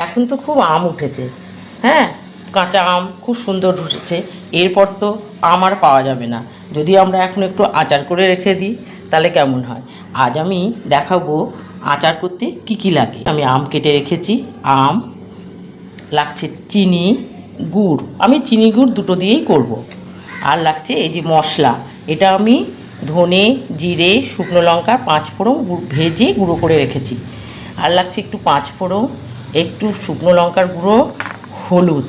এখন তো খুব আম উঠেছে, হ্যাঁ, কাঁচা আম খুব সুন্দর উঠেছে। এরপর তো আম আর পাওয়া যাবে না। যদি আমরা এখন একটু আচার করে রেখে দিই তাহলে কেমন হয়। আজ আমি দেখাবো আচার করতে কি কি লাগে। আমি আম কেটে রেখেছি, আম লাগছে, চিনি, গুড়, আমি চিনি গুড় দুটো দিয়েই করব। আর লাগছে এই যে মশলা, এটা আমি ধনে, জিরে, শুকনো লঙ্কা, পাঁচফোড়ন ভেজে গুঁড়ো করে রেখেছি। আর লাগছে একটু পাঁচফোড়ন, একটু শুকনো লঙ্কার গুঁড়ো, হলুদ,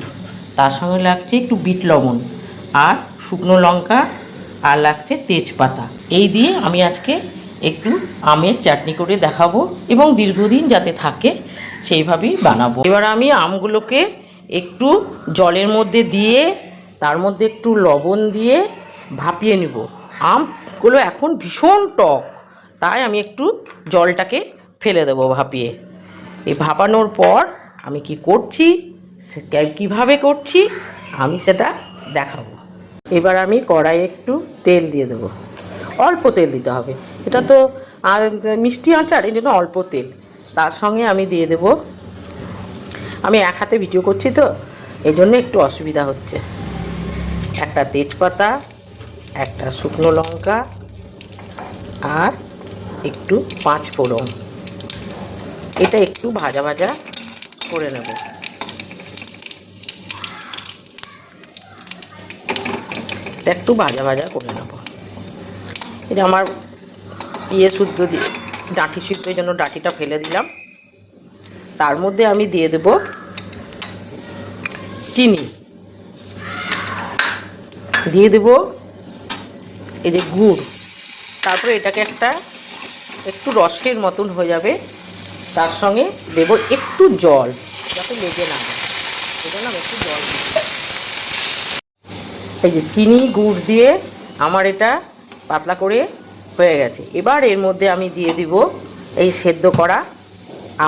তার সঙ্গে লাগছে একটু বিট লবণ আর শুকনো লঙ্কা, আর লাগছে তেজপাতা। এই দিয়ে আমি আজকে একটু আমের চাটনি করে দেখাবো এবং দীর্ঘদিন যাতে থাকে সেইভাবেই বানাবো। এবার আমি আমগুলোকে একটু জলের মধ্যে দিয়ে তার মধ্যে একটু লবণ দিয়ে ভাপিয়ে নেব। আমগুলো এখন ভীষণ টক, তাই আমি একটু জলটাকে ফেলে দেবো ভাপিয়ে। এই ভাপানোর পর আমি কি করছি, কীভাবে করছি আমি সেটা দেখাবো। এবার আমি কড়াইয়ে একটু তেল দিয়ে দেবো, অল্প তেল দিতে হবে, এটা তো মিষ্টি আচার, এই জন্য অল্প তেল। তার সঙ্গে আমি দিয়ে দেব, আমি এক হাতে ভিডিও করছি তো এই জন্য একটু অসুবিধা হচ্ছে, একটা তেজপাতা, একটা শুকনো লঙ্কা আর একটু পাঁচফোড়ন। এটা একটু ভাজা ভাজা করে নেব। একটু ভাজা ভাজা করে নেব। এটা আমার শুদ্ধ দিয়ে ডাঁটি সিদ্ধ, এই জন্য ডাঁটিটা ফেলে দিলাম। তার মধ্যে আমি দিয়ে দেব চিনি, দিয়ে দেব এই যে গুড়, তারপরে এটাকে একটু রসের মতন হয়ে যাবে। তার সঙ্গে দেব একটু জল, যাতে লেগে না যায়, সেজন্য আমি একটু জল দিই। এই যে চিনি গুড় দিয়ে আমার এটা পাতলা করে হয়ে গেছে। এবার এর মধ্যে আমি দিয়ে দিব এই সেদ্ধ করা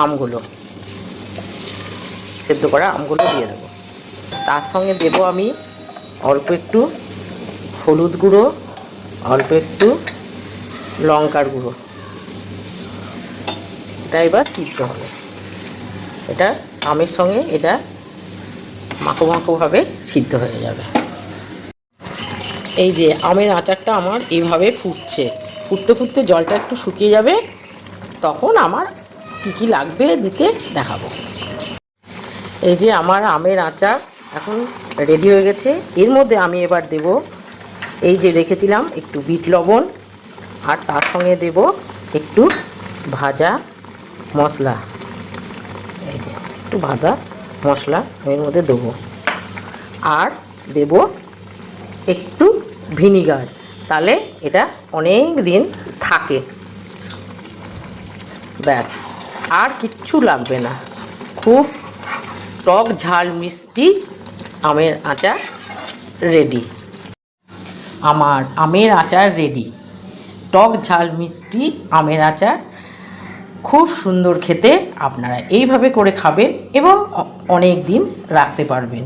আমগুলো দিয়ে দেবো। তার সঙ্গে দেব আমি অল্প একটু হলুদ গুঁড়ো, অল্প একটু লঙ্কার গুঁড়ো। এটা এবার সিদ্ধ হবে, এটা আমের সঙ্গে এটা মাখো মাখোভাবে সিদ্ধ হয়ে যাবে। এই যে আমের আচারটা আমার এইভাবে ফুটছে, ফুটতে ফুটতে জলটা একটু শুকিয়ে যাবে, তখন আমার কী কী লাগবে দিতে দেখাবো। এই যে আমার আমের আচার এখন রেডি হয়ে গেছে। এর মধ্যে আমি এবার দেব এই যে রেখেছিলাম একটু বিট লবণ, আর তার সঙ্গে দেব একটু ভাজা মশলা। এই যে একটু ভাজা মশলা এর মধ্যে দেবো, আর দেব একটু ভিনিগার, তাহলে এটা অনেক দিন থাকে। ব্যাস, আর কিচ্ছু লাগবে না। খুব টক ঝাল মিষ্টি আমের আচার রেডি। আমার আমের আচার রেডি, টক ঝাল মিষ্টি আমের আচার, খুব সুন্দর খেতে। আপনারা এইভাবে করে খাবেন এবং অনেক দিন রাখতে পারবেন।